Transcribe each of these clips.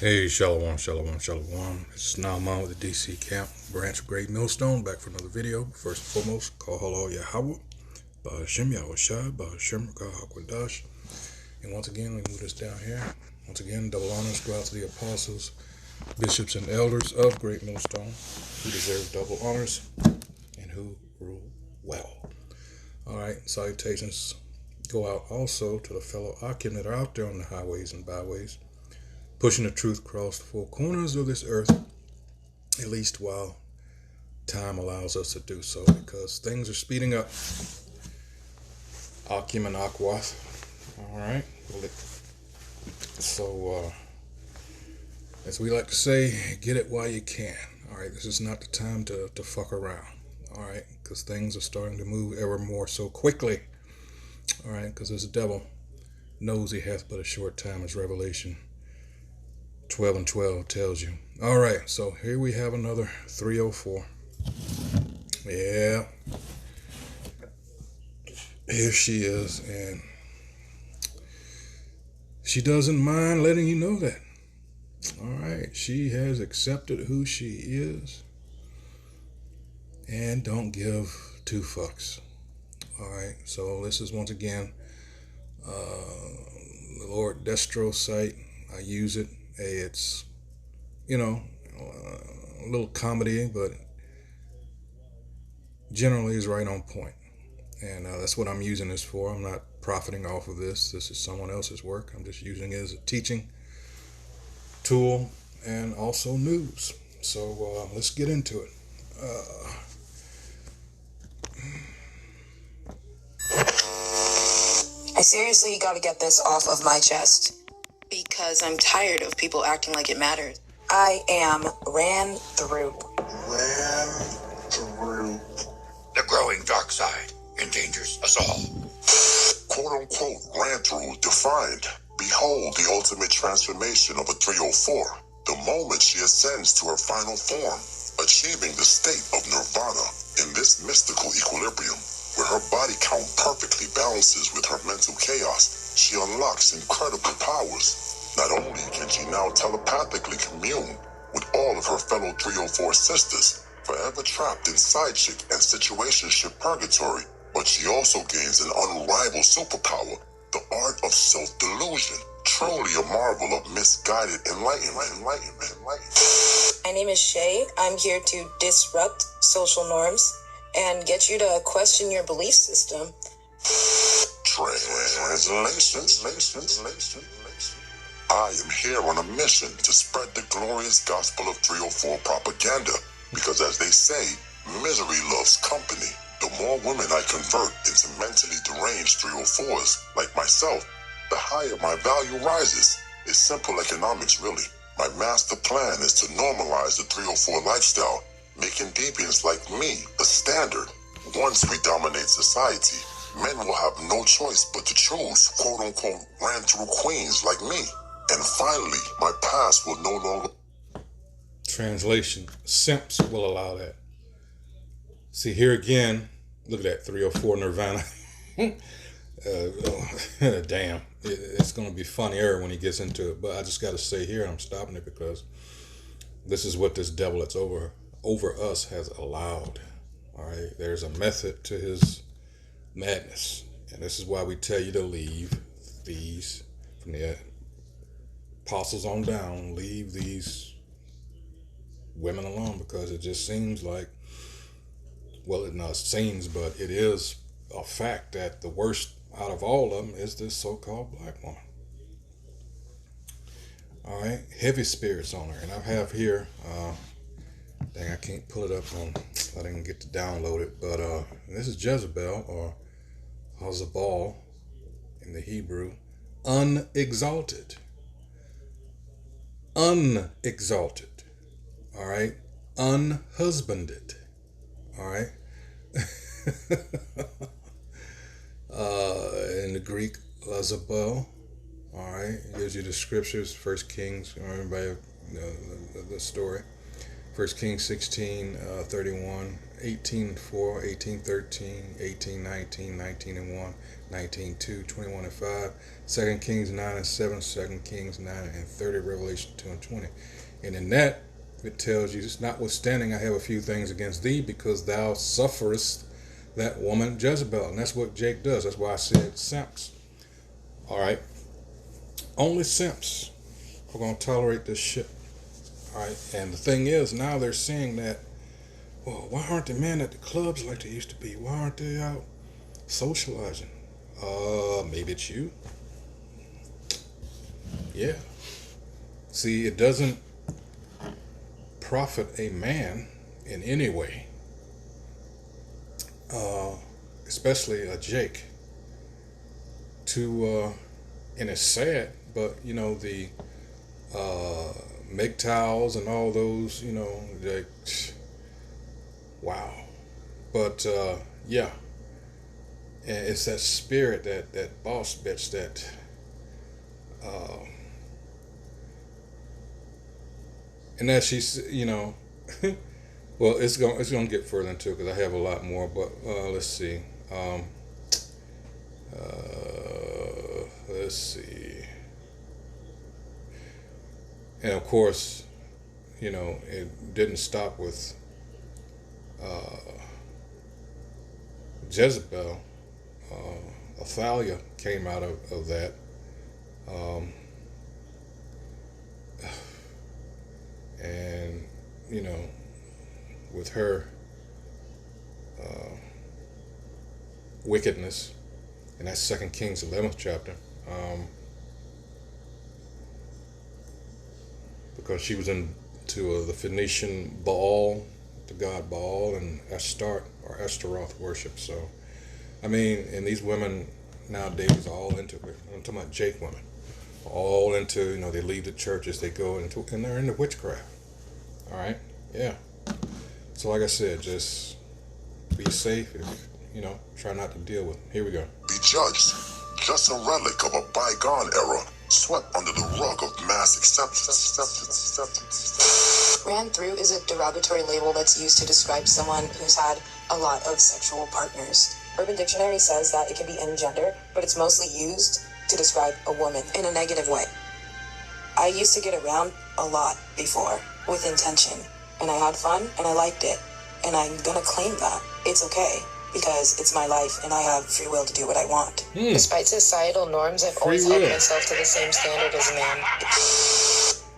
Hey, Shalom, Shalom, Shalom. It's Naaman with the DC Camp, branch of Great Millstone, back for another video. First and foremost, call halal Yahweh, Ba'ashem Yahushai, Ba'ashem Rakah HaKodash. And once again, we move this down here. Once again, double honors go out to the apostles, bishops, and elders of Great Millstone, who deserve double honors and who rule well. Alright, salutations go out also to the fellow Akim that are out there on the highways and byways, pushing the truth across the four corners of this earth, at least while time allows us to do so, because things are speeding up. Akim and Akwath. Alright. So, as we like to say, get it while you can. Alright, this is not the time to fuck around. Alright, because things are starting to move ever more so quickly. Alright, because this devil knows he hath but a short time, as Revelation 12 and 12 tells you. Alright, so here we have another 304. Yeah. Here she is, and she doesn't mind letting you know that. Alright, she has accepted who she is and don't give two fucks. Alright, so this is once again the Lord Destro site. I use it. It's, a little comedy, but generally is right on point. And that's what I'm using this for. I'm not profiting off of this. This is someone else's work. I'm just using it as a teaching tool and also news. So let's get into it. I seriously gotta get this off of my chest, because I'm tired of people acting like it matters. I am ran through. The growing dark side endangers us all. Quote unquote, ran through, defined. Behold the ultimate transformation of a 304. The moment she ascends to her final form, achieving the state of nirvana in this mystical equilibrium, where her body count perfectly balances with her mental chaos, she unlocks incredible powers. Not only can she now telepathically commune with all of her fellow 304 sisters, forever trapped in side chick and situationship purgatory, but she also gains an unrivaled superpower, the art of self-delusion, truly a marvel of misguided enlightenment. My name is Shay. I'm here to disrupt social norms and get you to question your belief system. Translation. I am here on a mission to spread the glorious gospel of 304 propaganda, because as they say, misery loves company. The more women I convert into mentally deranged 304s, like myself, the higher my value rises. It's simple economics, really. My master plan is to normalize the 304 lifestyle, making deviants like me the standard. Once we dominate society, men will have no choice but to choose quote-unquote ran-through queens like me. And finally, my past will no longer... Translation, simps will allow that. See, here again, look at that, 304 Nirvana. Damn, it's going to be funnier when he gets into it. But I just got to say here, I'm stopping it because this is what this devil that's over us has allowed. All right, there's a method to his madness. And this is why we tell you to leave these, from the apostles on down, leave these women alone, because it just seems like, well, it not seems, but it is a fact that the worst out of all of them is this so-called black woman. All right, heavy spirits on her, and I have here, dang, I can't pull it up on, I didn't get to download it, but this is Jezebel, or Hazabal in the Hebrew, unexalted. Unexalted. All right, unhusbanded. All right. In the Greek, Lazabel. All right, gives you the scriptures. First Kings. Everybody know the story. First Kings 16, 31, 18, 4, 18, 13, 18, 19, 19 and 1, 19:2, 21 and 5, 2 Kings 9 and 7, 2 Kings 9 and 30, Revelation 2 and 20. And in that, it tells you, notwithstanding, I have a few things against thee, because thou sufferest that woman Jezebel. And that's what Jake does. That's why I said simps. All right. Only simps are going to tolerate this shit. All right. And the thing is, now they're seeing that, well, why aren't the men at the clubs like they used to be? Why aren't they out socializing? Maybe it's you. Yeah. See, it doesn't profit a man in any way, especially a Jake, to, and it's sad, but, you know, the MGTOWs and all those, you know, like, wow. But, yeah. And it's that spirit, that boss bitch, that, and that she's, you know, well, it's gonna get further into it, because I have a lot more, but, let's see. Let's see. And of course, you know, it didn't stop with Jezebel. Athaliah came out of that. And, you know, with her wickedness, and that's 2 Kings 11th chapter, because she was into the Phoenician Baal, the god Baal, and Astarte or Ashtaroth worship. So, I mean, and these women nowadays are all into it. I'm talking about Jake women, all into, you know, they leave the churches, they go into, and they're into witchcraft. All right, yeah. So, like I said, just be safe. You know, try not to deal with them. Here we go. Be judged, just a relic of a bygone era, swept under the rug of mass acceptance. Ran through is a derogatory label that's used to describe someone who's had a lot of sexual partners. Urban Dictionary says that it can be any gender, but it's mostly used to describe a woman in a negative way. I used to get around a lot before with intention, and I had fun and I liked it, and I'm gonna claim that. It's okay, because it's my life and I have free will to do what I want. Despite societal norms, I've always held myself to the same standard as a man.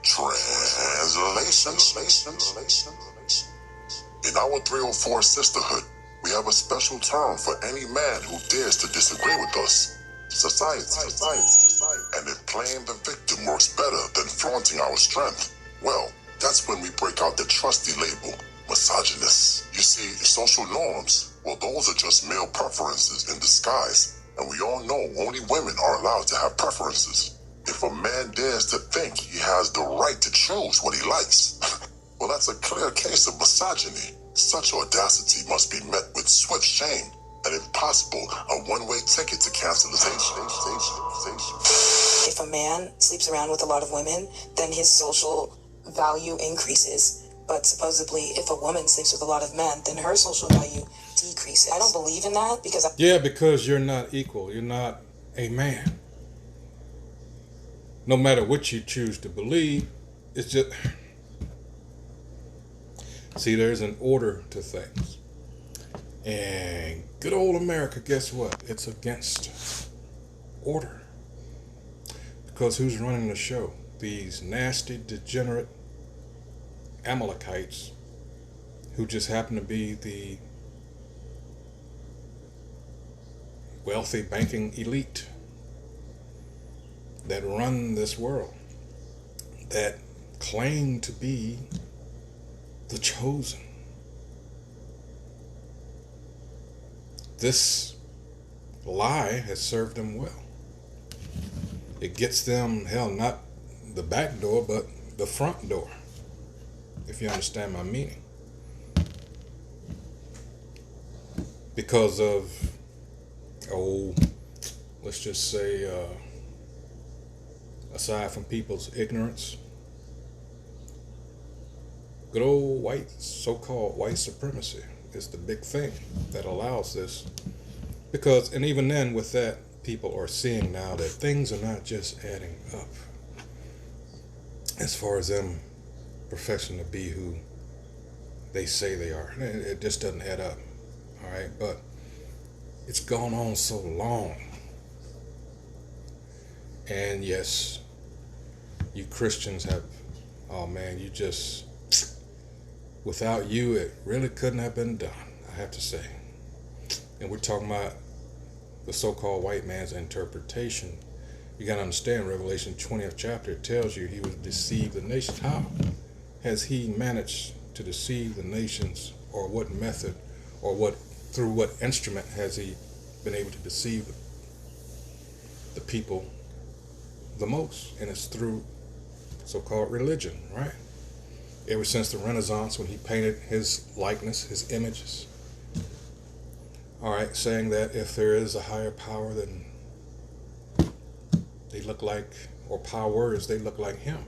Translation. In our 304 sisterhood, we have a special term for any man who dares to disagree with us. Society. And if playing the victim works better than flaunting our strength, well, that's when we break out the trusty label, misogynist. You see, social norms, well, those are just male preferences in disguise, and we all know only women are allowed to have preferences. If a man dares to think he has the right to choose what he likes, well, that's a clear case of misogyny. Such audacity must be met with swift shame, and if possible, a one-way ticket to cancellation. If a man sleeps around with a lot of women, then his social value increases. But supposedly, if a woman sleeps with a lot of men, then her social value decreases. I don't believe in that because... Yeah, because you're not equal. You're not a man. No matter what you choose to believe, it's just... See, there's an order to things. And good old America, guess what? It's against order. Because who's running the show? These nasty, degenerate Amalekites who just happen to be the wealthy banking elite that run this world, that claim to be the chosen. This lie has served them well. It gets them, hell, not the back door, but the front door, if you understand my meaning. Because of, let's just say, aside from people's ignorance, good old white, so-called white supremacy is the big thing that allows this. Because, and even then with that, people are seeing now that things are not just adding up as far as them professing to be who they say they are. It just doesn't add up. All right, but it's gone on so long. And yes, you Christians have, oh man, you just, without you, it really couldn't have been done, I have to say. And we're talking about the so-called white man's interpretation. You got to understand, Revelation 20th chapter, it tells you he would deceive the nations. How has he managed to deceive the nations, or what method, or through what instrument has he been able to deceive the people the most? And it's through so-called religion, right? Ever since the Renaissance, when he painted his likeness, his images, all right, saying that if there is a higher power, then they look like, or powers, they look like him.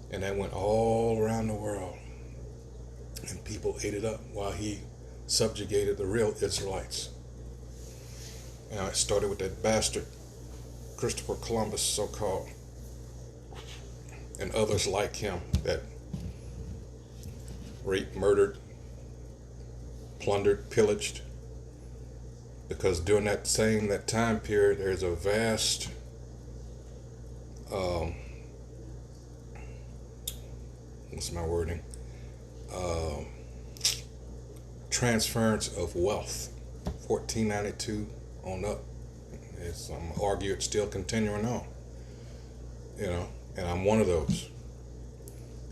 And that went all around the world, and people ate it up while he subjugated the real Israelites. Now it started with that bastard Christopher Columbus, so-called, and others like him that raped, murdered, plundered, pillaged. Because during that time period, there's a vast what's my wording? Transference of wealth. 1492 on up. I'm argue it's still continuing on. You know, and I'm one of those.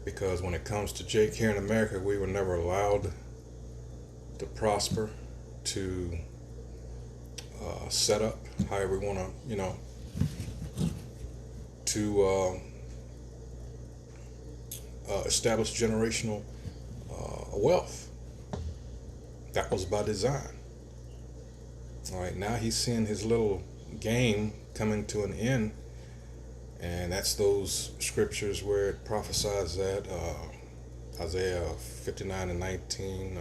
Because when it comes to Jake here in America, we were never allowed to prosper, to set up however we want to, you know, to establish generational wealth. That was by design. All right, now he's seeing his little game coming to an end, and that's those scriptures where it prophesies that Isaiah 59 and 19,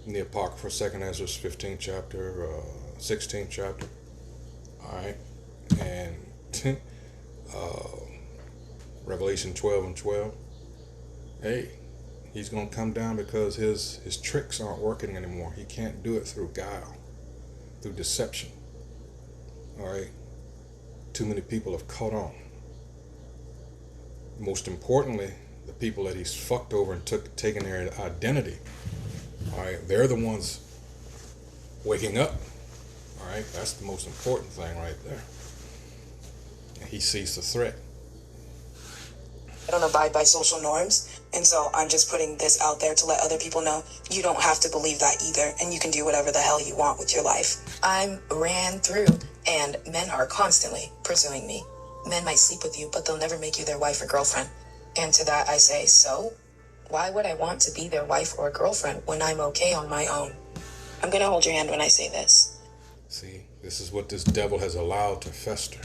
in the Apocrypha, 2nd Ezra 15th chapter, 16th chapter. All right, and Revelation 12 and 12. Hey, he's going to come down because his tricks aren't working anymore. He can't do it through guile, through deception. All right, too many people have caught on. Most importantly, the people that he's fucked over and taken their identity. All right, they're the ones waking up. All right, that's the most important thing right there. He sees the threat. I don't abide by social norms, and so I'm just putting this out there to let other people know you don't have to believe that either, and you can do whatever the hell you want with your life. I'm ran through, and men are constantly pursuing me. Men might sleep with you, but they'll never make you their wife or girlfriend. And to that I say, so? Why would I want to be their wife or girlfriend when I'm okay on my own? I'm gonna hold your hand when I say this. See, this is what this devil has allowed to fester.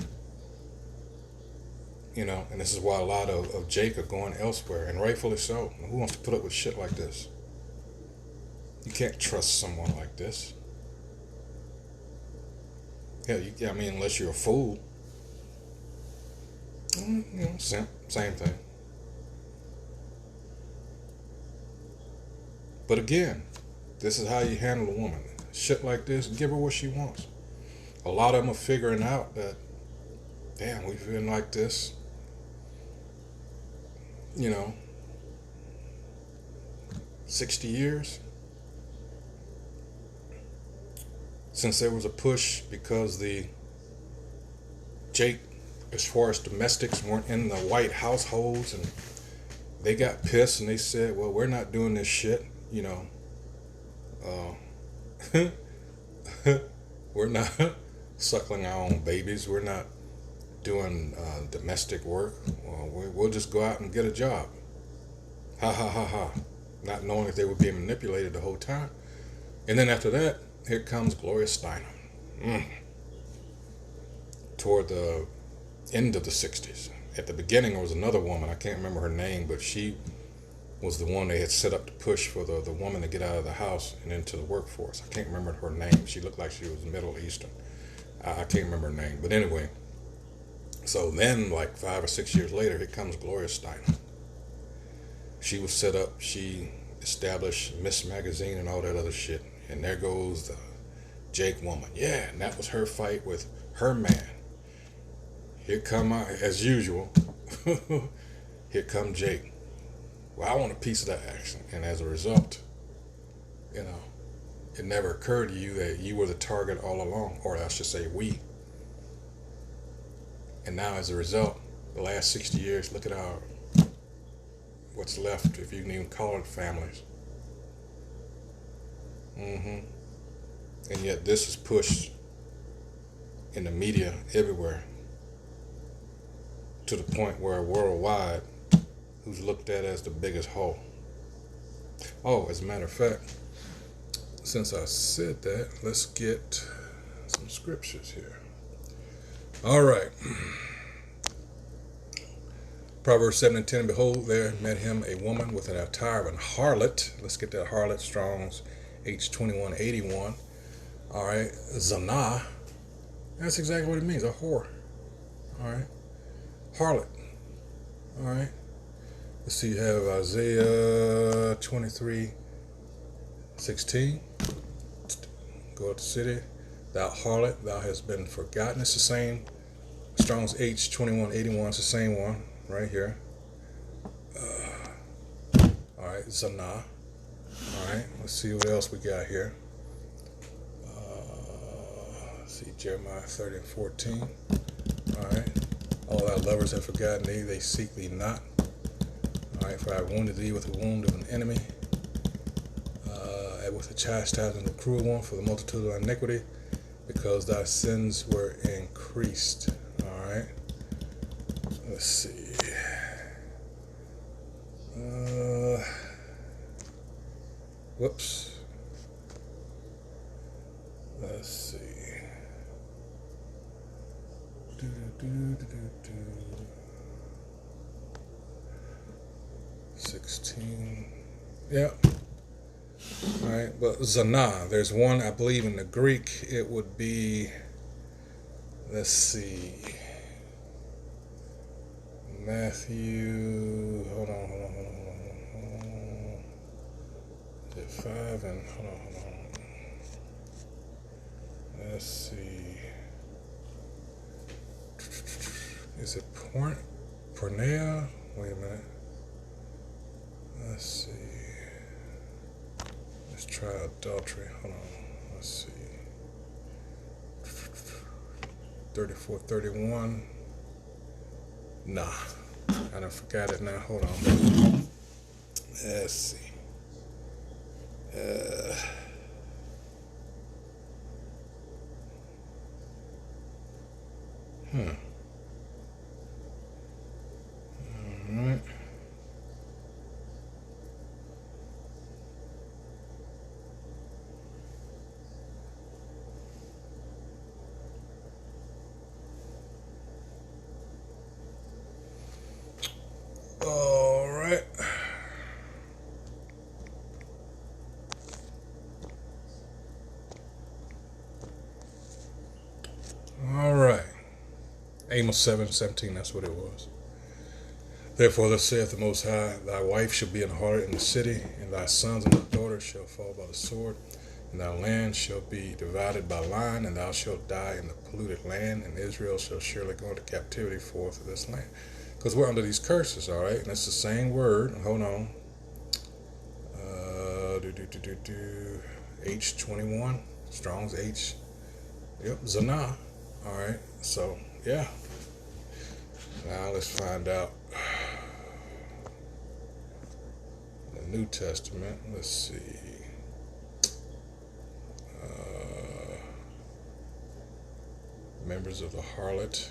You know, and this is why a lot of Jake are going elsewhere, and rightfully so. Who wants to put up with shit like this? You can't trust someone like this. Yeah, I mean, unless you're a fool. You know, same thing. But again, this is how you handle a woman. Shit like this, give her what she wants. A lot of them are figuring out that, damn, we've been like this, you know, 60 years. Since there was a push because the Jake, as far as domestics, weren't in the white households, and they got pissed and they said, well, we're not doing this shit, you know. We're not suckling our own babies. We're not doing domestic work. We'll just go out and get a job. Ha ha ha ha. Not knowing that they were being manipulated the whole time. And then after that, here comes Gloria Steinem. Toward the end of the 60s. At the beginning, there was another woman, I can't remember her name, but she was the one they had set up to push for the woman to get out of the house and into the workforce. I can't remember her name. She looked like she was Middle Eastern. I can't remember her name. But anyway, so then like 5 or 6 years later, here comes Gloria Steinem. She was set up. She established Miss Magazine and all that other shit. And there goes the Jake woman. Yeah, and that was her fight with her man. Here come as usual, here come Jake. Well, I want a piece of that action. And as a result, you know, it never occurred to you that you were the target all along, or I should say we. And now as a result, the last 60 years, look at what's left, if you can even call it families. And yet this is pushed in the media everywhere to the point where worldwide, who's looked at as the biggest hoe. Oh, as a matter of fact, since I said that, let's get some scriptures here. All right. Proverbs 7:10, behold, there met him a woman with an attire of an harlot. Let's get that harlot, Strong's H2181. All right, Zanah. That's exactly what it means, a whore. All right, harlot. All right. Let's see, you have Isaiah 23:16. Go out the city. Thou harlot, thou hast been forgotten. It's the same. Strong's H2181. It's the same one right here. All right, Zanah. All right, let's see what else we got here. Let's see, Jeremiah 30:14. All right. All thy lovers have forgotten thee, they seek thee not. All right, for I have wounded thee with the wound of an enemy, with the chastisement of a cruel one, for the multitude of iniquity, because thy sins were increased. All right. Let's see. Whoops. Let's see. 16. Yep. All right, but Zanah, there's one, I believe in the Greek, it would be, let's see, Matthew, hold on. Is it 5 and, hold on. Let's see. Is it Pornea? Wait a minute. Let's see. Let's try adultery. Hold on. Let's see. 34:31. Nah. I done forgot it now. Hold on. Let's see. Alright. Alright. Alright. Amos 7:17, that's what it was. Therefore, thus saith the Most High, thy wife shall be an harlot in the city, and thy sons and thy daughters shall fall by the sword, and thy land shall be divided by line, and thou shalt die in the polluted land, and Israel shall surely go into captivity forth of this land. Because we're under these curses, all right? And it's the same word. Hold on. H21, Strong's H. Yep, Zanah. All right. So, yeah. Now let's find out the New Testament. Let's see. Members of the harlot.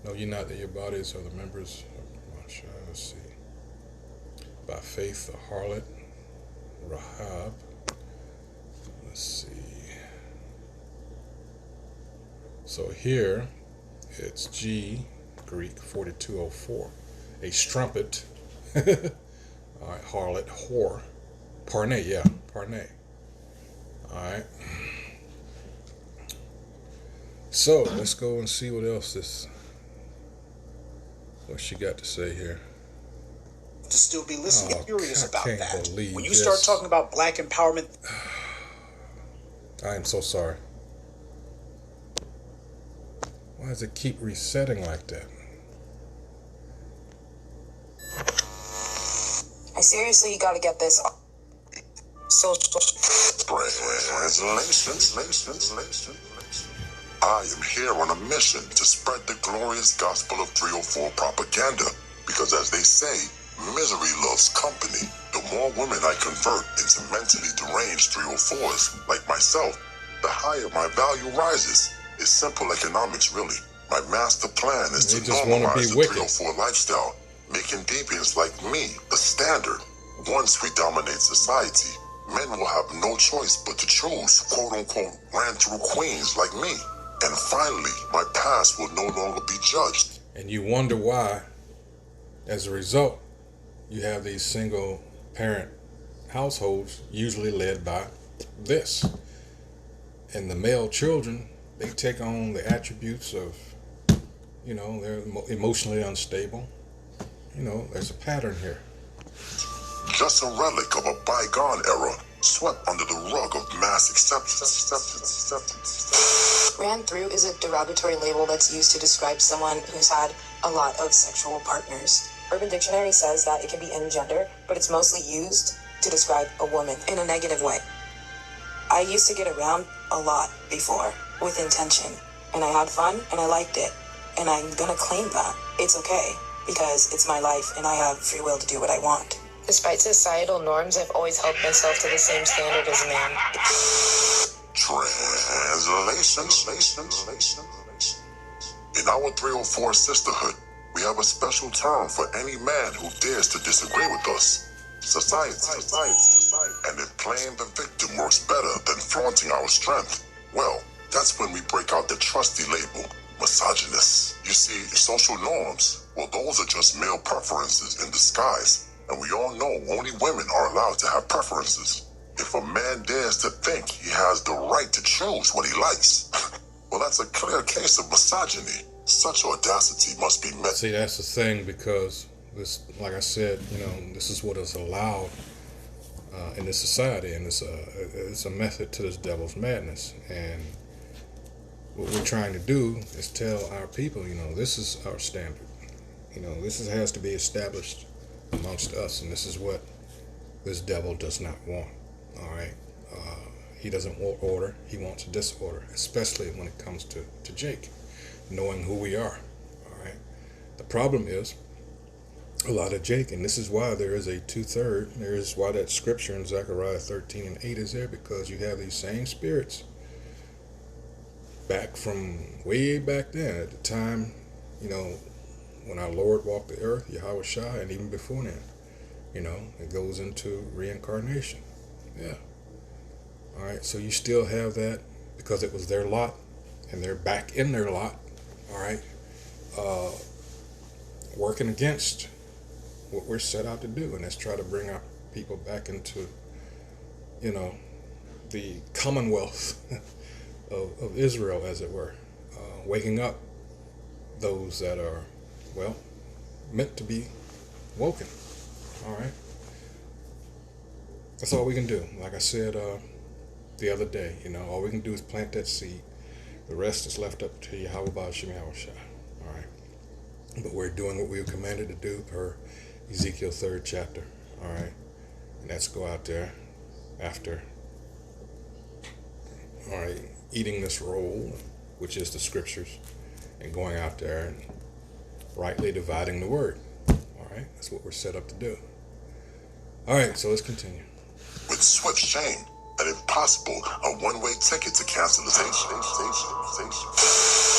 Know ye not that your bodies are the members of Masha? Let's see. By faith, the harlot, Rahab. Let's see. So here, it's G, Greek 4204. A strumpet. All right, harlot, whore. Parnay, yeah, Parnay. All right. So let's go and see what else what she got to say here. To still be listening. Oh, Curious I about can't that. believe When you this. start talking about black empowerment, I am so sorry. Why does it keep resetting like that? I seriously gotta get this social. Translations. I am here on a mission to spread the glorious gospel of 304 propaganda, because as they say, misery loves company. The more women I convert into mentally deranged 304s like myself, the higher my value rises. It's simple economics, really. My master plan is They to just wanna be normalize the wicked. 304 lifestyle, making deviants like me a standard. Once we dominate society, men will have no choice but to choose quote-unquote ran-through queens like me. And finally, my past will no longer be judged. And you wonder why, as a result, you have these single parent households usually led by this. And the male children, they take on the attributes of, they're emotionally unstable. There's a pattern here. Just a relic of a bygone era, swept under the rug of mass acceptance. Ran through is a derogatory label that's used to describe someone who's had a lot of sexual partners. Urban Dictionary says that it can be any gender, but it's mostly used to describe a woman in a negative way. I used to get around a lot before, with intention, and I had fun and I liked it, and I'm gonna claim that. It's okay, because it's my life and I have free will to do what I want. Despite societal norms, I've always held myself to the same standard as a man. Translation. In our 304 sisterhood, we have a special term for any man who dares to disagree with us. Society. And if playing the victim works better than flaunting our strength, well, that's when we break out the trusty label, misogynist. You see, social norms, well, those are just male preferences in disguise. And we all know only women are allowed to have preferences. If a man dares to think he has the right to choose what he likes, well, that's a clear case of misogyny. Such audacity must be met. See, that's the thing, because this, like I said, this is what is allowed in this society, and it's a method to this devil's madness. And what we're trying to do is tell our people, this is our standard. This has to be established amongst us, and this is what this devil does not want. All right, he doesn't want order; he wants disorder, especially when it comes to Jake, knowing who we are. All right, the problem is a lot of Jake, and this is why there is a 2/3. There is why that scripture in Zechariah 13:8 is there, because you have these same spirits back from way back then, at the time, when our Lord walked the earth, Yahweh Shai, and even before then, it goes into reincarnation. Yeah. All right, so you still have that because it was their lot, and they're back in their lot, all right, working against what we're set out to do, and that's try to bring our people back into, the commonwealth of Israel, as it were, waking up those that are, meant to be woken. All right. That's all we can do. Like I said the other day, all we can do is plant that seed. The rest is left up to Yahweh Ba'ashem Yahweh Shai. All right. But we're doing what we were commanded to do per Ezekiel 3rd chapter. All right. And that's go out there after, all right, eating this roll, which is the scriptures, and going out there and rightly dividing the word. All right, that's what we're set up to do. All right, so let's continue. With swift shame, and if possible, a one-way ticket to cancellation.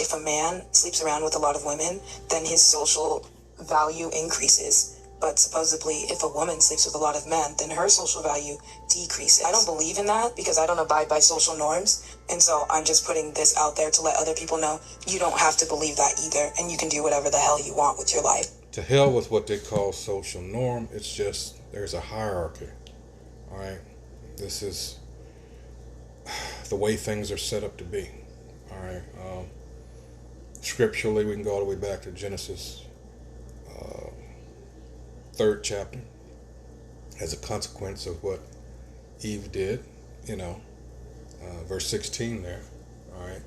If a man sleeps around with a lot of women, then his social value increases. But supposedly, if a woman sleeps with a lot of men, then her social value decreases. I don't believe in that because I don't abide by social norms. And so I'm just putting this out there to let other people know you don't have to believe that either. And you can do whatever the hell you want with your life. to hell with what they call social norm. It's just there's a hierarchy. All right, this is the way things are set up to be. All right, scripturally, we can go all the way back to Genesis 3rd chapter as a consequence of what Eve did. Verse 16 there. All right,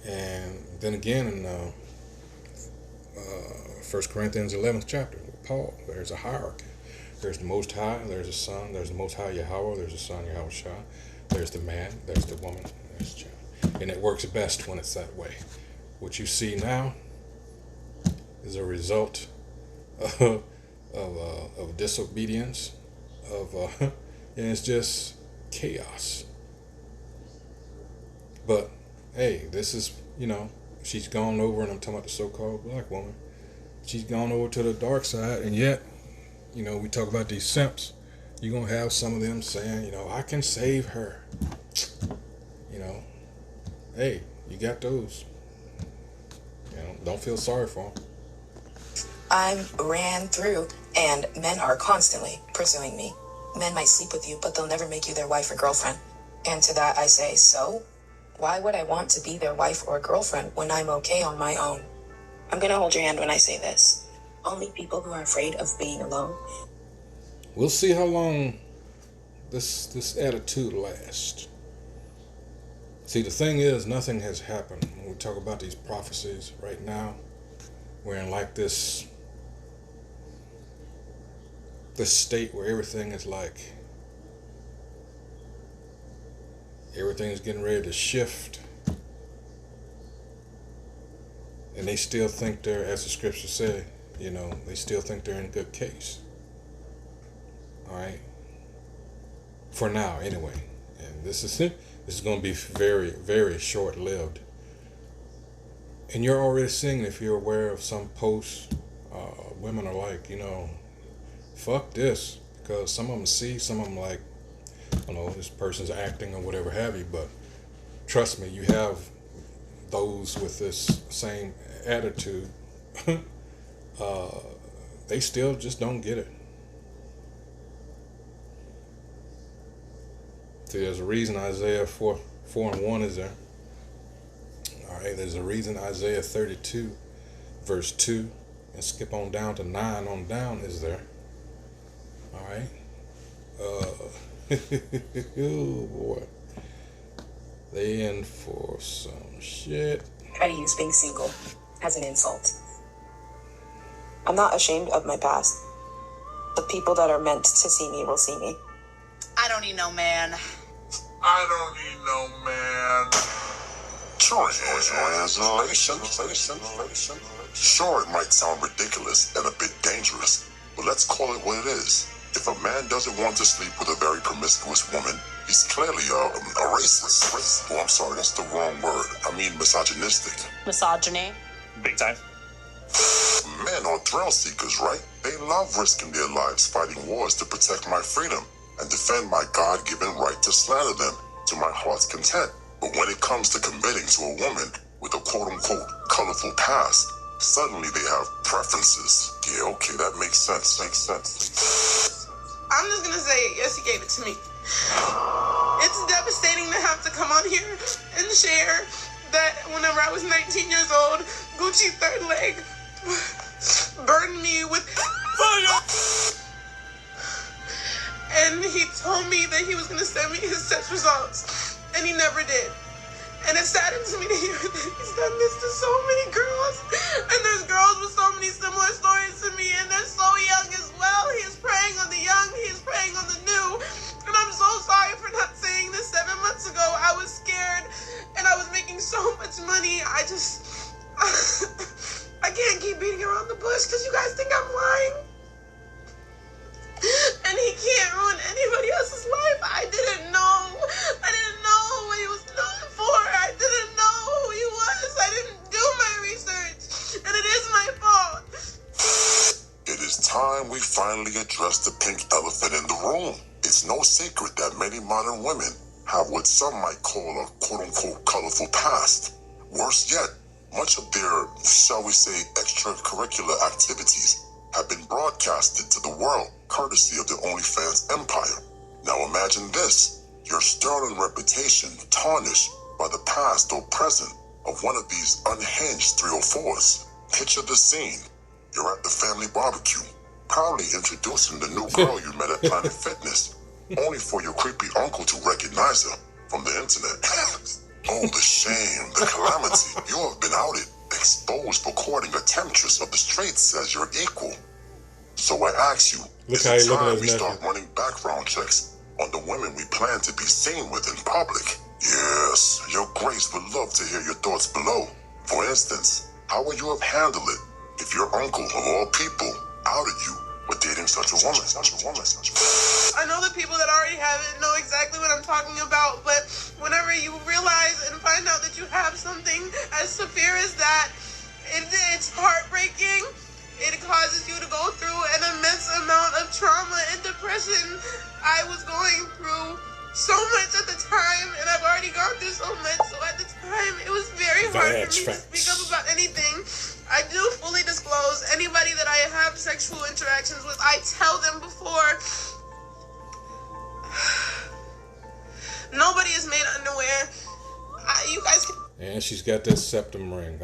and then again in 1 Corinthians 11th chapter with Paul, there's a hierarchy. There's the Most High, there's the Son, there's the Most High Yahweh, there's the Son Yahweh Shah, there's the man, there's the woman, there's the child. And it works best when it's that way. What you see now is a result of disobedience, and it's just chaos. But hey, this is, she's gone over, and I'm talking about the so-called black woman. She's gone over to the dark side, and yet, we talk about these simps. You're going to have some of them saying, I can save her. Hey, you got those. Don't feel sorry for them. I'm ran through, and men are constantly pursuing me. Men might sleep with you, but they'll never make you their wife or girlfriend. And to that I say, so? Why would I want to be their wife or girlfriend when I'm okay on my own? I'm gonna hold your hand when I say this. Only people who are afraid of being alone. We'll see how long this attitude lasts. See, the thing is, nothing has happened. When we talk about these prophecies right now, we're in like this state where everything is getting ready to shift. And they still think they're, as the scripture said, they still think they're in good case. All right? For now, anyway. And this is going to be very, very short-lived. And you're already seeing, if you're aware of some posts, women are like, fuck this. Because some of them see, some of them like, I don't know, this person's acting or whatever have you. But trust me, you have those with this same attitude. They still just don't get it. See, there's a reason Isaiah 4:1 is there. All right, there's a reason Isaiah 32, verse 2, and skip on down to 9 on down is there. All right. Oh boy, they in for some shit. Try to use being single as an insult. I'm not ashamed of my past. The people that are meant to see me will see me. I don't need no man. I don't need no man. Sure, it might sound ridiculous and a bit dangerous, but let's call it what it is. If a man doesn't want to sleep with a very promiscuous woman, he's clearly a racist. Oh, I'm sorry, that's the wrong word. I mean misogynistic. Misogyny. Big time. Men are thrill seekers, right? They love risking their lives fighting wars to protect my freedom and defend my God-given right to slander them to my heart's content. But when it comes to committing to a woman with a quote-unquote colorful past, suddenly they have preferences. Yeah, okay, that makes sense. I'm just gonna say it. Yes, he gave it to me. It's devastating to have to come on here and share that whenever I was 19 years old, Gucci third leg burned me with fire. And he told me that he was gonna send me his test results, and he never did. And it saddens me to hear that he's done this to so many girls. And there's girls with so many similar stories to me, and they're so young as well. He is preying on the young, he is preying on the new. And I'm so sorry for not saying this 7 months ago. I was scared, and I was making so much money. I can't keep beating around the bush because you guys think I'm lying. And he can't ruin anybody else's life. I didn't know what he was known for. I didn't know who he was. I didn't do my research. And it is my fault. It is time we finally address the pink elephant in the room. It's no secret that many modern women have what some might call a quote-unquote colorful past. Worse yet, Much of their, shall we say, extracurricular activities have been broadcasted to the world, courtesy of the OnlyFans empire. Now imagine this, your sterling reputation tarnished by the past or present of one of these unhinged 304s. Picture the scene. You're at the family barbecue, proudly introducing the new girl you met at Planet Fitness, only for your creepy uncle to recognize her from the internet. Oh, the shame, the calamity. You have been outed, exposed for courting a temptress of the streets as your equal. So I ask you, is it time we start running background checks on the women we plan to be seen with in public? Yes, your grace would love to hear your thoughts below. For instance, how would you have handled it if your uncle, of all people, outed you with dating such a woman? I know the people that already have it know exactly what I'm talking about, but whenever you realize and find out that you have something as severe as that, it's heartbreaking. It causes you to go through an immense amount of trauma and depression. I was going through so much at the time, and I've already gone through so much, so at the time, it was very hard for me to speak up about anything. I do fully disclose anybody that I have sexual interactions with. I tell them before. Nobody is made underwear. You guys can... And she's got that septum ring.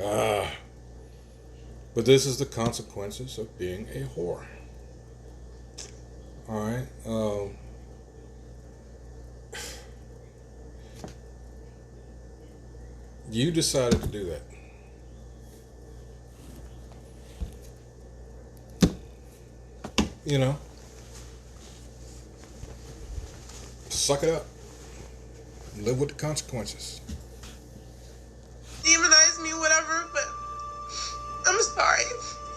But this is the consequences of being a whore. Alright. You decided to do that. You know, suck it up. Live with the consequences. Demonize me, whatever, but I'm sorry.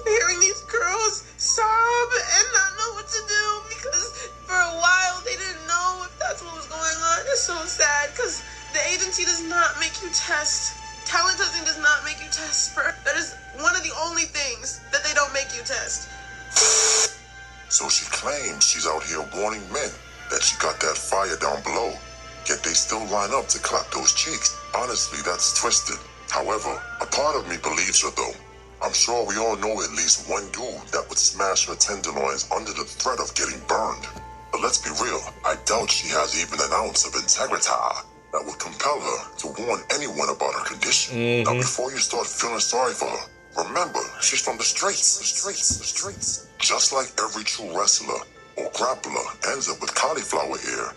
Hearing these girls sob and not know what to do because for a while they didn't know if that's what was going on. It's so sad because the agency does not make you test. Talent testing does not make you test. That is one of the only things that they don't make you test. So she claims she's out here warning men that she got that fire down below, yet they still line up to clap those cheeks. Honestly, that's twisted. However, a part of me believes her though. I'm sure we all know at least one dude that would smash her tenderloins under the threat of getting burned. But let's be real, I doubt she has even an ounce of integrity that would compel her to warn anyone about her condition. Now before you start feeling sorry for her, remember, she's from the streets. Just like every true wrestler or grappler ends up with cauliflower ear,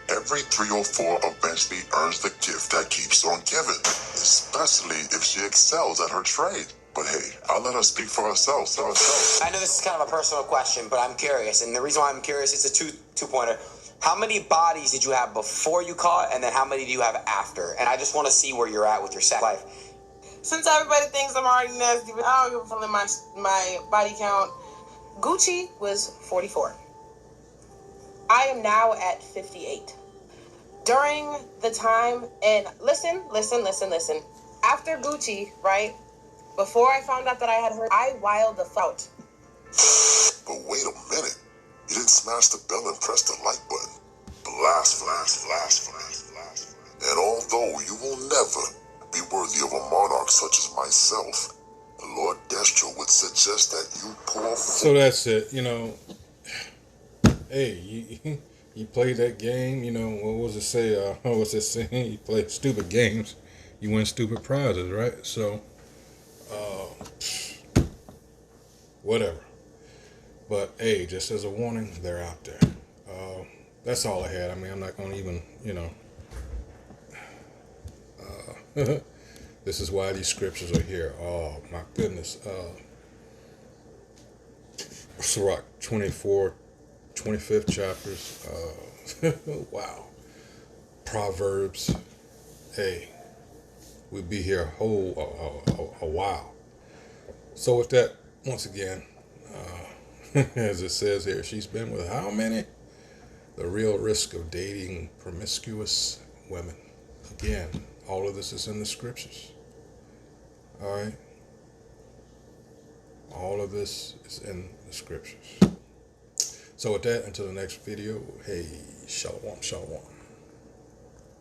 every 304 eventually earns the gift that keeps on giving, especially if she excels at her trade. But hey, I'll let her speak for herself. I know this is kind of a personal question, but I'm curious, and the reason why I'm curious, it's a two-pointer. How many bodies did you have before you caught, and then how many do you have after? And I just want to see where you're at with your sex life. Since everybody thinks I'm already nasty, but I don't give a fuck my body count. Gucci was 44. I am now at 58. During the time, and listen. After Gucci, right? Before I found out that I had her, I wilded the fuck. But wait a minute. You didn't smash the bell and press the like button. Blast. And although you will never be worthy of a monarch such as myself, the Lord Destro would suggest that you pour... So that's it, you know. Hey, you play that game, you know, what was it say? What's it saying? You play stupid games, you win stupid prizes, right? So, whatever. But hey, just as a warning, they're out there. That's all I had. I mean, I'm not going to even, you know. This is why these scriptures are here. Oh, my goodness. Sirach 24, 25th chapters. Wow. Proverbs. Hey, we'd be here a while. So with that, once again, as it says here, she's been with how many? The real risk of dating promiscuous women. Again, all of this is in the scriptures. All right? All of this is in the scriptures. So with that, until the next video, hey, shalom.